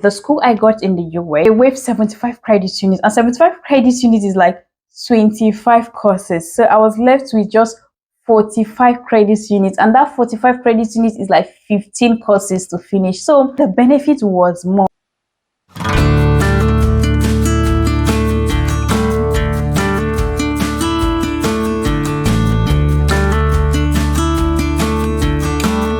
The school I got in the US, they waived 75 credit units, and 75 credit units is like 25 courses. So I was left with just 45 credit units, and that 45 credit units is like 15 courses to finish. So the benefit was more.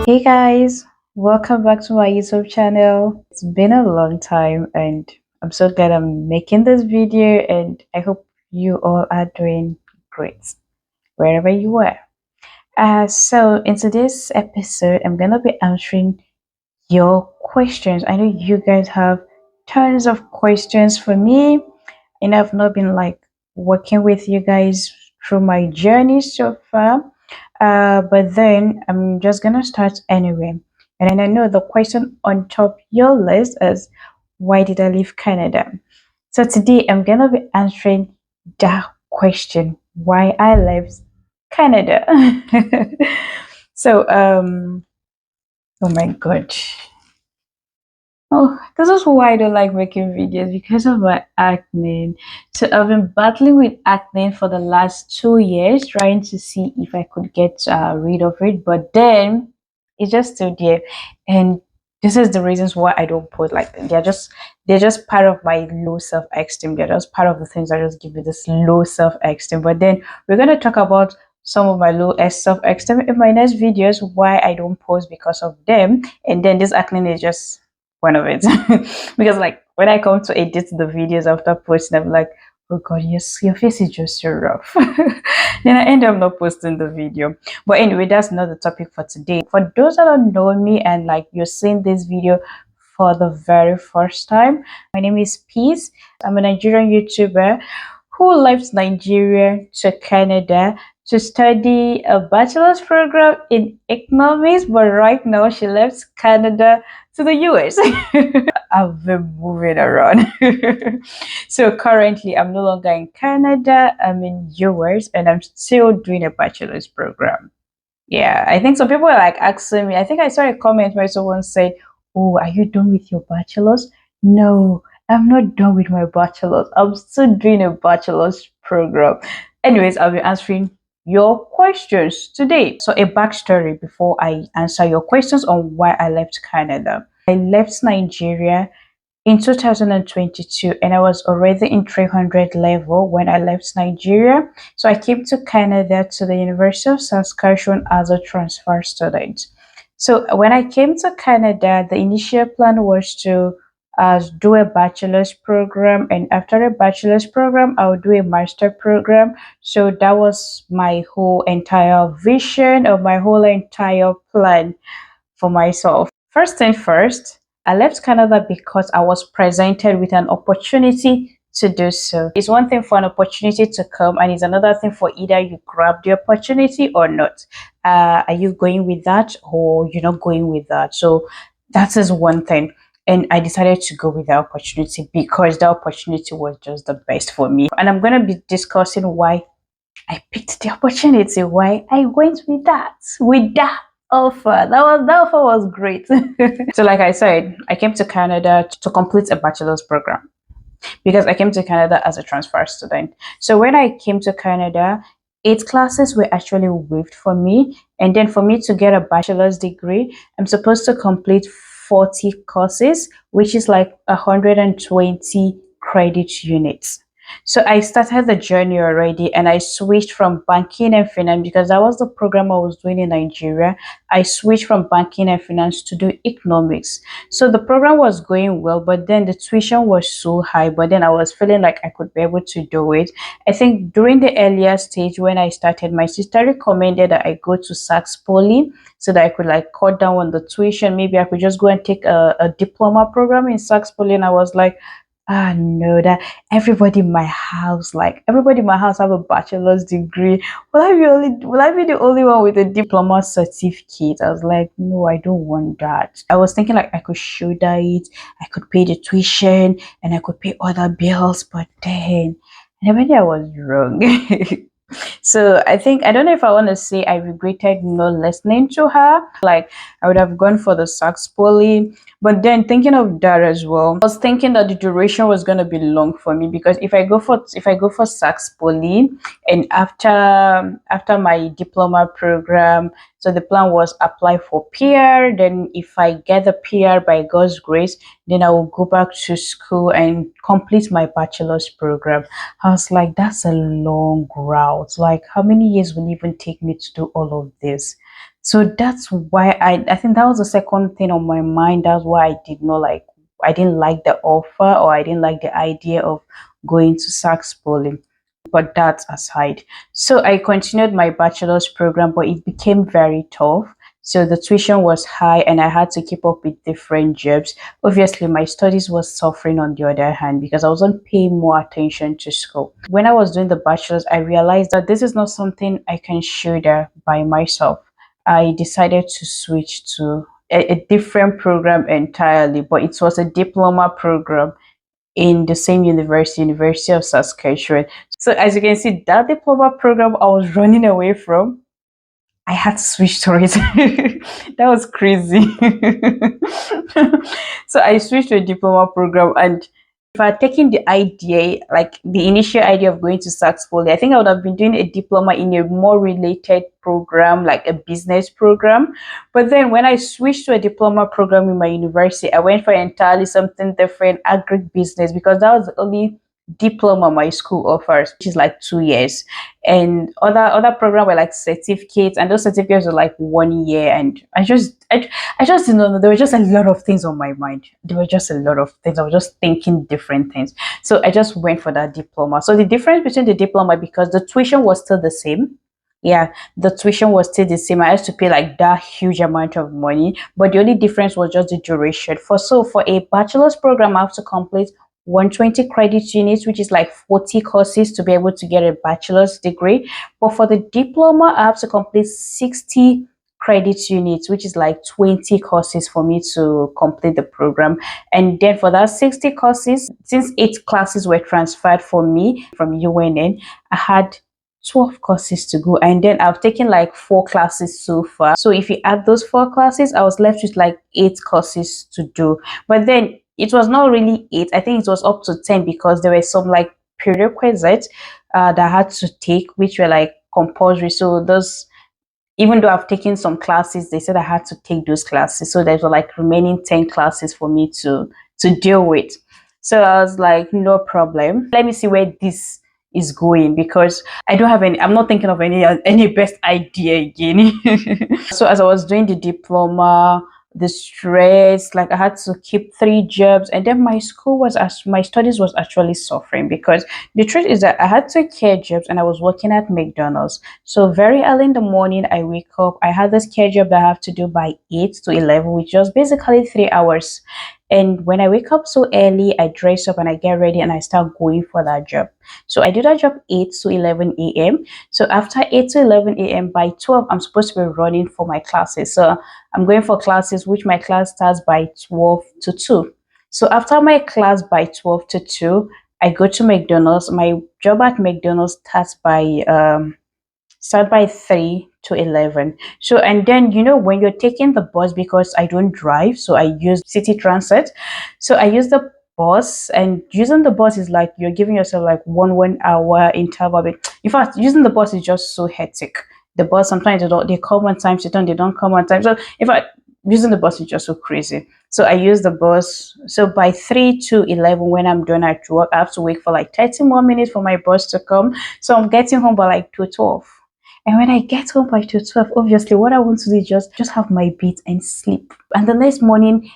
Hey guys, welcome back to my YouTube channel. It's been a long time and I'm so glad I'm making this video, and I hope you all are doing great wherever you are. So in today's episode, I'm gonna be answering your questions. I know you guys have tons of questions for me, and I've not been like working with you guys through my journey so far. But then I'm just gonna start anyway. And I know the question on top your list is, why did I leave Canada? So today I'm gonna be answering that question, why I left Canada. So oh my god. Oh, this is why I don't like making videos, because of my acne. So I've been battling with acne for the last 2 years, trying to see if I could get rid of it, but then it's just still there. And this is the reasons why I don't post. Like they're just part of my low self-esteem. They're just part of the things that just give me this low self-esteem. But then we're gonna talk about some of my low self-esteem in my next videos, why I don't post because of them. And then this acne is just one of it. Because like when I come to edit the videos after posting, I'm like, oh god, yes, your face is just so rough. Then I end up not posting the video. But anyway, that's not the topic for today. For those that don't know me and like you're seeing this video for the very first time, my name is Peace. I'm a Nigerian YouTuber who left Nigeria to Canada to study a bachelor's program in economics, but right now she left Canada to the US. I've been moving around. So currently I'm no longer in Canada, I'm in US, and I'm still doing a bachelor's program. Yeah, I think some people are like asking me. I think I saw a comment where someone said, oh, are you done with your bachelor's? No, I'm not done with my bachelor's. I'm still doing a bachelor's program. Anyways, I'll be answering your questions today. So a backstory before I answer your questions on why I left Canada. I left Nigeria in 2022, and I was already in 300 level when I left Nigeria. So I came to Canada to the University of Saskatchewan as a transfer student. So when I came to Canada, the initial plan was to do a bachelor's program, and after a bachelor's program I would do a master program. So that was my whole entire vision, or my whole entire plan for myself. First thing first, I left Canada because I was presented with an opportunity to do so. It's one thing for an opportunity to come, and it's another thing for either you grab the opportunity or not. Are you going with that, or you're not going with that? So that is one thing. And I decided to go with the opportunity because the opportunity was just the best for me. And I'm going to be discussing why I picked the opportunity, why I went with that offer. That offer was great. So like I said, I came to Canada to complete a bachelor's program because I came to Canada as a transfer student. So when I came to Canada, 8 classes were actually waived for me, and then for me to get a bachelor's degree, I'm supposed to complete 40 courses, which is like 120 credit units. So I started the journey already, and I switched from banking and finance because that was the program I was doing in Nigeria. I switched from banking and finance to do economics. So the program was going well, but then the tuition was so high, but then I was feeling like I could be able to do it. I think during the earlier stage when I started, my sister recommended that I go to Sax Poly so that I could like cut down on the tuition. Maybe I could just go and take a diploma program in Sax Poly, and I was like, no, that everybody in my house have a bachelor's degree. Will I be the only one with a diploma certificate? I was like, no, I don't want that. I was thinking like I could shoulder it, I could pay the tuition, and I could pay other bills, but then I was wrong. So I think I don't know if I want to say I regretted not listening to her. Like I would have gone for the sax poly. But then thinking of that as well, I was thinking that the duration was gonna be long for me because if I go for sax poly and after my diploma program, so the plan was apply for PR. Then if I get the PR by God's grace, then I will go back to school and complete my bachelor's program. I was like, that's a long route. Like, how many years will it even take me to do all of this? So that's why I think that was the second thing on my mind. That's why I didn't like the offer, or I didn't like the idea of going to Sax Bowling. But that aside, so I continued my bachelor's program, but it became very tough. So the tuition was high and I had to keep up with different jobs. Obviously, my studies was suffering on the other hand because I wasn't paying more attention to school. When I was doing the bachelor's, I realized that this is not something I can shoulder by myself. I decided to switch to a different program entirely, but it was a diploma program in the same university, University of Saskatchewan. So as you can see, that diploma program I was running away from, I had to switch to it. That was crazy. So I switched to a diploma program, and if I had taken the idea, like the initial idea of going to Sax Poly, I think I would have been doing a diploma in a more related program, like a business program. But then when I switched to a diploma program in my university, I went for entirely something different, agribusiness, because that was the only diploma my school offers, which is like 2 years. And other program were like certificates, and those certificates were like 1 year. And I just didn't know. There were just a lot of things on my mind. There were just a lot of things. I was just thinking different things. So I just went for that diploma. So the difference between the diploma, because the tuition was still the same. Yeah, the tuition was still the same. I used to pay like that huge amount of money, but the only difference was just the duration. For a bachelor's program, I have to complete 120 credit units, which is like 40 courses to be able to get a bachelor's degree. But for the diploma, I have to complete 60 credit units, which is like 20 courses for me to complete the program. And then for that 60 courses, since 8 classes were transferred for me from UNN, I had 12 courses to go, and then I've taken like 4 classes so far. So if you add those 4 classes, I was left with like 8 courses to do. But then it was not really 8, I think it was up to 10, because there were some like prerequisites that I had to take, which were like compulsory. So those, even though I've taken some classes, they said I had to take those classes. So there were like remaining 10 classes for me to deal with. So I was like, no problem. Let me see where this is going, because I don't have any, I'm not thinking of any best idea again. So as I was doing the diploma, the stress, like I had to keep 3 jobs, and then my school was as my studies was actually suffering, because the truth is that I had 2 care jobs and I was working at McDonald's. So very early in the morning I wake up, I had this care job that I have to do by 8 to 11, which was basically 3 hours. And when I wake up so early, I dress up and I get ready and I start going for that job. So I do that job 8 to 11 a.m. So after 8 to 11 a.m., by 12, I'm supposed to be running for my classes. So I'm going for classes, which my class starts by 12 to 2. So after my class by 12 to 2, I go to McDonald's. My job at McDonald's start by 3 to 11. So, and then, when you're taking the bus, because I don't drive, so I use city transit. So I use the bus, and using the bus is like you're giving yourself like 1 hour interval. In fact, using the bus is just so hectic. The bus, sometimes they come on time, sometimes they don't come on time. So in fact, using the bus is just so crazy. So I use the bus. So by 3 to 11, when I'm done at work, I have to wait for like 30 more minutes for my bus to come. So I'm getting home by like 2:12. And when I get home by 2:12, obviously what I want to do is just have my bed and sleep. And the next morning,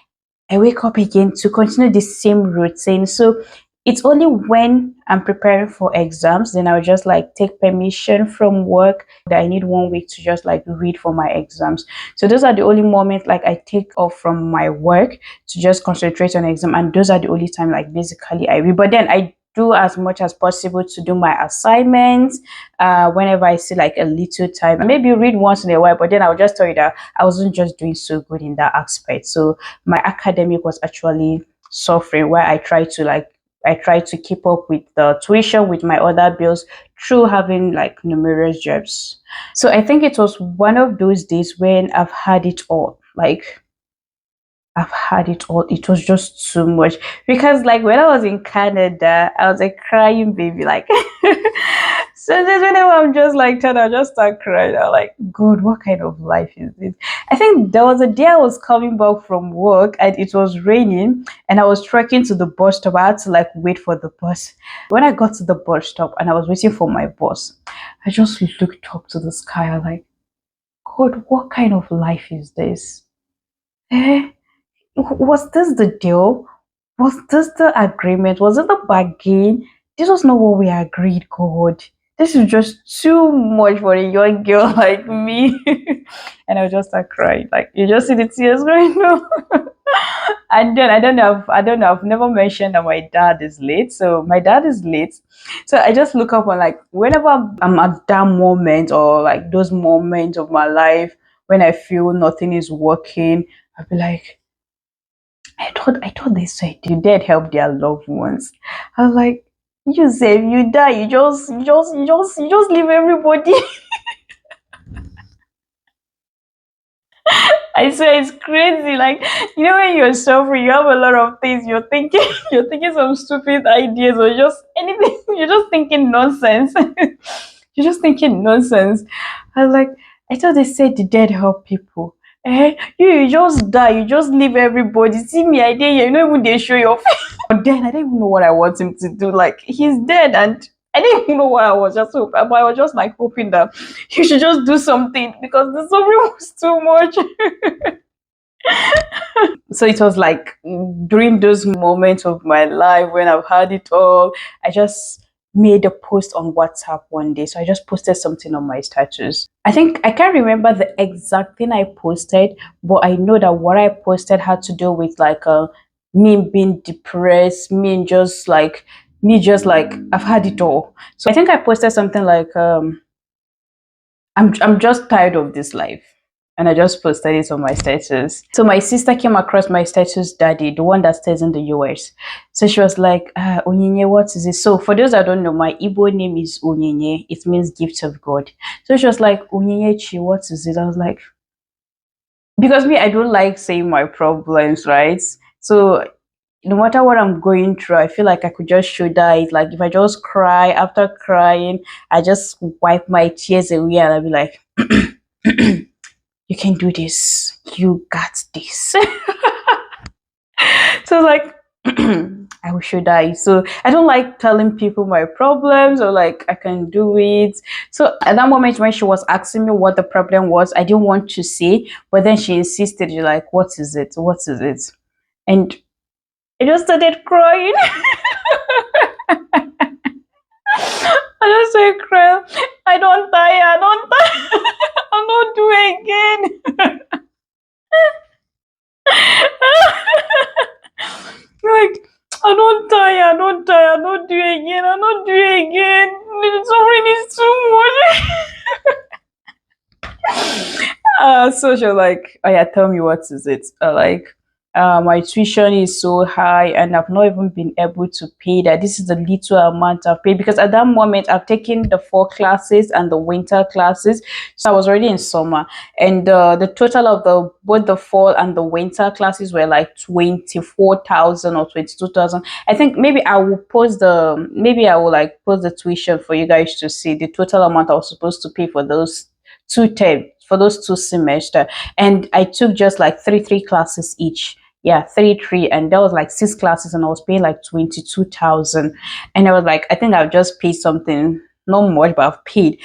I wake up again to continue the same routine. So it's only when I'm preparing for exams, then I'll just like take permission from work that I need 1 week to just like read for my exams. So those are the only moments like I take off from my work to just concentrate on exam. And those are the only time like basically I read. But then I do as much as possible to do my assignments whenever I see like a little time. Maybe read once in a while, but then I'll just tell you that I wasn't just doing so good in that aspect. So my academic was actually suffering, where I tried to like I tried to keep up with the tuition, with my other bills through having like numerous jobs. So I think it was one of those days when I've had it all. Like I've had it all. It was just too much. Because like when I was in Canada, I was a crying baby. Like so just whenever I'm just like tired, I just start crying. I'm like, God, what kind of life is this? I think there was a day I was coming back from work and it was raining and I was trekking to the bus stop. I had to like wait for the bus. When I got to the bus stop and I was waiting for my bus, I just looked up to the sky. I'm like, God, what kind of life is this? Eh? Was this the deal? Was this the agreement? Was it the bargain? This was not what we agreed, God. This is just too much for a young girl like me. And I just start crying. Like you just see the tears going down. And then I don't know, I've never mentioned that my dad is late. So my dad is late. So I just look up and like whenever I'm at that moment or like those moments of my life when I feel nothing is working, I'll be like, I thought they said you did help their loved ones. I was like, you say if you die, you just leave everybody. I swear it's crazy. Like when you're suffering, you have a lot of things you're thinking. You're thinking some stupid ideas or just anything. You're just thinking nonsense. You're just thinking nonsense. I was like, I thought they said the dead help people. You just die, you just leave everybody. See me, I did, you know, even they show your face. But then I didn't even know what I want him to do. Like he's dead, and I didn't even know what I was just hoping. But I was just like hoping that he should just do something because the suffering was too much. So it was like during those moments of my life when I've had it all, I just made a post on WhatsApp one day. So I just posted something on my status. I think I can't remember the exact thing I posted, but I know that what I posted had to do with like me being depressed, me just like I've had it all. So I think I posted something like I'm just tired of this life. And I just posted it on my status. So my sister came across my status daddy, the one that stays in the US. So she was like, Onyinye, what is it? So for those that don't know, my Igbo name is Onyinye. It means gift of God. So she was like, Onyinye Chi, what is it? I was like, because me, I don't like saying my problems, right? So no matter what I'm going through, I feel like I could just show that. Like if I just cry, after crying, I just wipe my tears away and I'll be like, you can do this. You got this. So like I will show die. So I don't like telling people my problems or like I can do it. So at that moment when she was asking me what the problem was, I didn't want to say, but then she insisted, you're like, what is it? What is it? And I just started crying. I just started crying. I don't die, I don't die. I'll not do it again. Like, I don't die, I don't die, I don't do it again, I don't do it again. The suffering is too much. So she was like, oh yeah, tell me what is it? Like, my tuition is so high and I've not even been able to pay that. This is the little amount I've paid because at that moment I've taken the fall classes and the winter classes. So I was already in summer and the total of the both the fall and the winter classes were like 24,000 or 22,000. I think maybe I will like post the tuition for you guys to see the total amount I was supposed to pay for those for those 2 semesters. And I took just like three classes each. Yeah, three, and that was like 6 classes, and I was paying like 22,000. And I was like, I think I've just paid something, not much, but I've paid.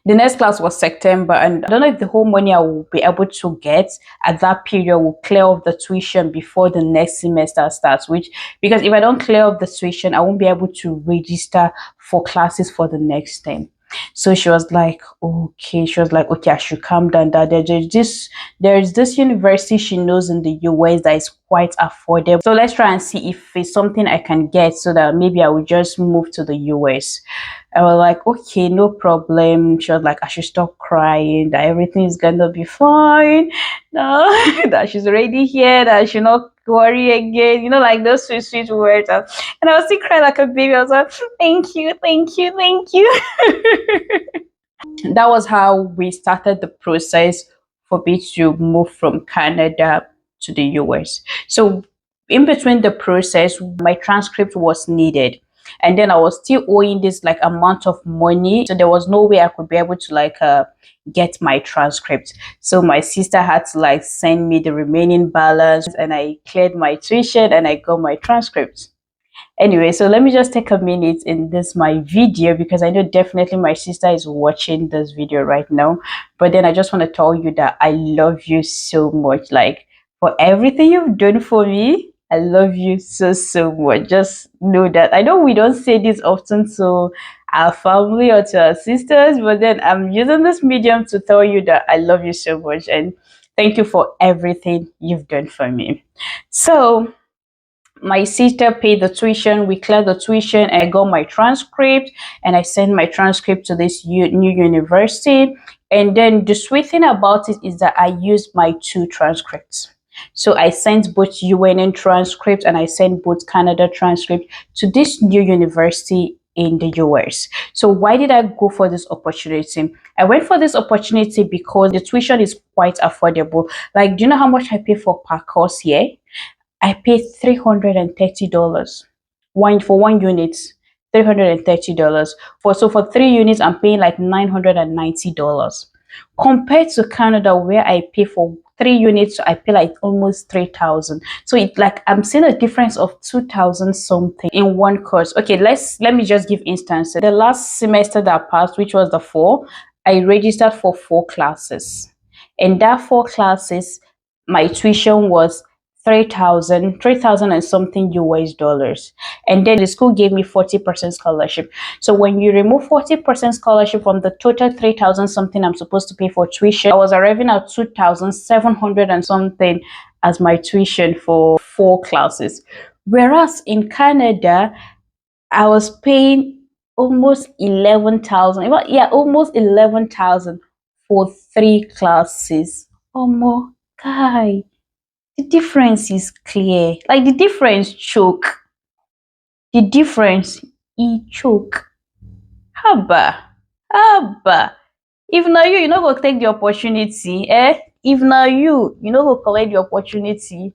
The next class was September, and I don't know if the whole money I will be able to get at that period will clear off the tuition before the next semester starts. Which, because if I don't clear off the tuition, I won't be able to register for classes for the next time. So she was like, okay. She was like, okay, I should calm down. That there's this university she knows in the US that is quite affordable. So let's try and see if it's something I can get so that maybe I would just move to the US. I was like, okay, no problem. She was like, I should stop crying, that everything is gonna be fine. No, that she's already here, that I should not worry again. You know, like those sweet, sweet words. And I was still crying like a baby. I was like, thank you, thank you, thank you. That was how we started the process for me to move from Canada to the US. So in between the process, my transcript was needed. And then I was still owing this like amount of money. So there was no way I could be able to get my transcript. So my sister had to like send me the remaining balance, and I cleared my tuition and I got my transcript. Anyway, so let me just take a minute in this my video, because I know definitely my sister is watching this video right now. But then I just want to tell you that I love you so much, like for everything you've done for me. I love you so, so much. Just know that. I know we don't say this often to our family or to our sisters, but then I'm using this medium to tell you that I love you so much and thank you for everything you've done for me. So my sister paid the tuition, we cleared the tuition, and I got my transcript, and I sent my transcript to this new university. And then the sweet thing about it is that I used my two transcripts. So I sent both UNN transcript and I sent both Canada transcript to this new university in the US. So why did I go for this opportunity? I went for this opportunity because the tuition is quite affordable. Like, do you know how much I pay for per course here? I paid $330 for one unit. $330 for 3 units. I'm paying like $990 compared to Canada, where I pay for 3 units. I pay like almost 3,000. So it's like I'm seeing a difference of 2,000 something in one course. Okay, let me just give instances. The last semester that passed, which was the fall, I registered for 4 classes. In that 4 classes, my tuition was 3,000 and something US dollars. And then the school gave me 40% scholarship. So when you remove 40% scholarship from the total 3,000 something I'm supposed to pay for tuition, I was arriving at 2,700 and something as my tuition for 4 classes. Whereas in Canada, I was paying almost 11,000. Well, yeah, almost 11,000 for 3 classes. Oh my guy, the difference is clear. Like the difference choke. The difference choke. Haba. Haba. If now you know go take the opportunity, eh? If now you know go collect the opportunity.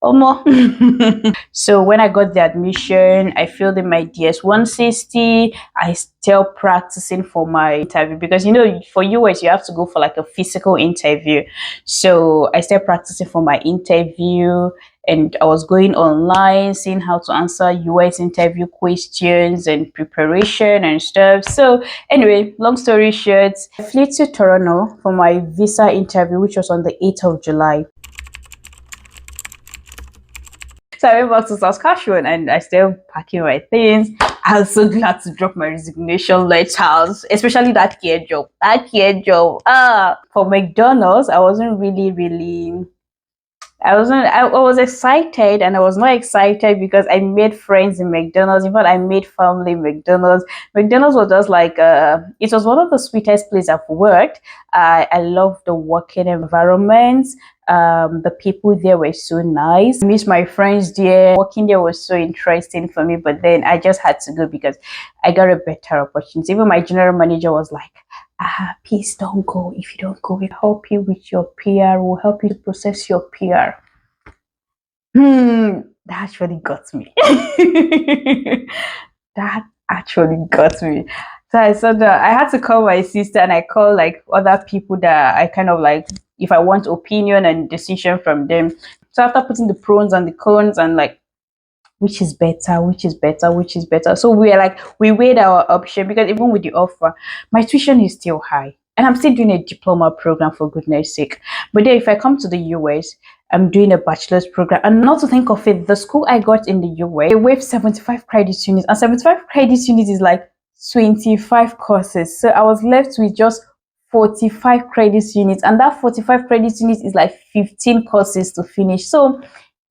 Omo. So when I got the admission, I filled in my DS 160. I still practicing for my interview, because you know for US you have to go for like a physical interview. So I still practicing for my interview, and I was going online seeing how to answer US interview questions and preparation and stuff. So anyway, long story short, I flew to Toronto for my visa interview, which was on the 8th of July. So I went back to Saskatchewan and I still packing my things. I was so glad to drop my resignation letters, especially that care job. That care job. For McDonald's, I wasn't really. I was excited, and I was not excited because I made friends in McDonald's. In fact, I made family in McDonald's. McDonald's was just like it was one of the sweetest places I've worked. I love the working environment. The people there were so nice. I miss my friends there. Working there was so interesting for me, but then I just had to go because I got a better opportunity. Even my general manager was like, please don't go. If you don't go, we'll help you with your PR. We'll help you to process your PR. That actually got me. That actually got me. So I said that I had to call my sister, and I called like other people that I kind of like, if I want opinion and decision from them. So after putting the pros and the cons and like which is better, which is better, which is better. So we weighed our option, because even with the offer, my tuition is still high. And I'm still doing a diploma program, for goodness sake. But then if I come to the US, I'm doing a bachelor's program. And not to think of it, the school I got in the US, they waived 75 credit units. And 75 credit units is like 25 courses. So I was left with just 45 credits units, and that 45 credits units is like 15 courses to finish. So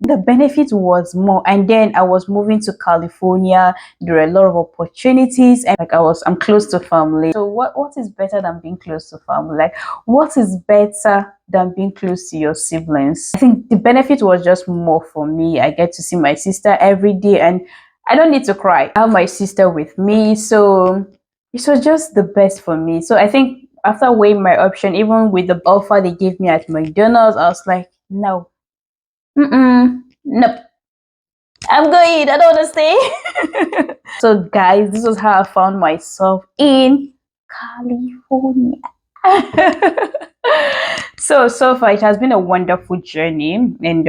the benefit was more. And then I was moving to California. There were a lot of opportunities, and like I'm close to family. So what is better than being close to family? Like, what is better than being close to your siblings? I think the benefit was just more for me. I get to see my sister every day, and I don't need to cry. I have my sister with me, so it was just the best for me. So I think after weighing my option, even with the offer they gave me at McDonald's, I was like, no. Nope. I'm going. I don't want to stay. So, guys, this was how I found myself in California. So far it has been a wonderful journey, and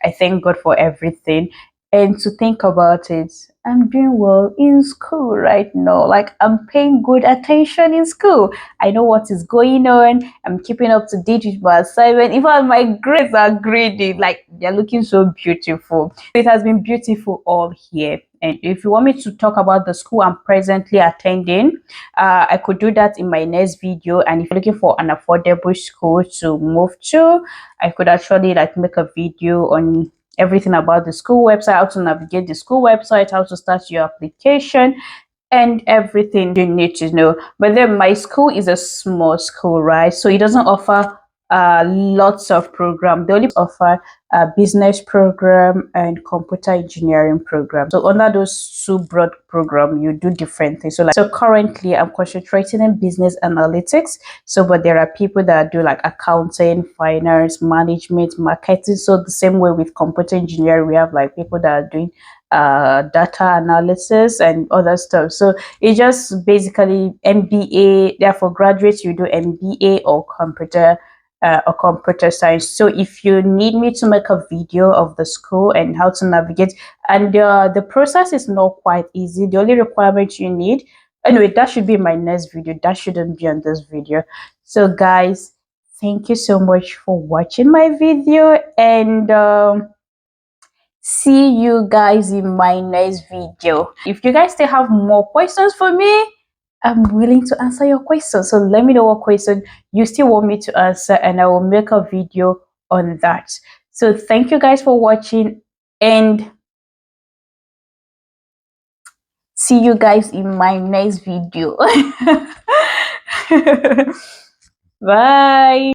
I thank God for everything. And to think about it, I'm doing well in school right now. Like, I'm paying good attention in school. I know what is going on. I'm keeping up to date with my assignment. Even my grades are graded. Like, they're looking so beautiful. It has been beautiful all here. And if you want me to talk about the school I'm presently attending, I could do that in my next video. And if you're looking for an affordable school to move to, I could actually like make a video on everything about the school website, how to navigate the school website, how to start your application, and everything you need to know. But then my school is a small school, right? So it doesn't offer lots of program. They only offer a business program and computer engineering program. So under those two broad program, you do different things. So currently I'm concentrating in business analytics. So but there are people that do like accounting, finance, management, marketing. So the same way with computer engineering, we have like people that are doing data analysis and other stuff. So it's just basically MBA. Therefore, graduates, you do MBA or computer science. So if you need me to make a video of the school and how to navigate, and the process is not quite easy. The only requirement you need, anyway, that should be my next video. That shouldn't be on this video. So guys, thank you so much for watching my video, and see you guys in my next video. If you guys still have more questions for me, I'm willing to answer your questions. So let me know what question you still want me to answer, and I will make a video on that. So thank you guys for watching, and see you guys in my next video. Bye.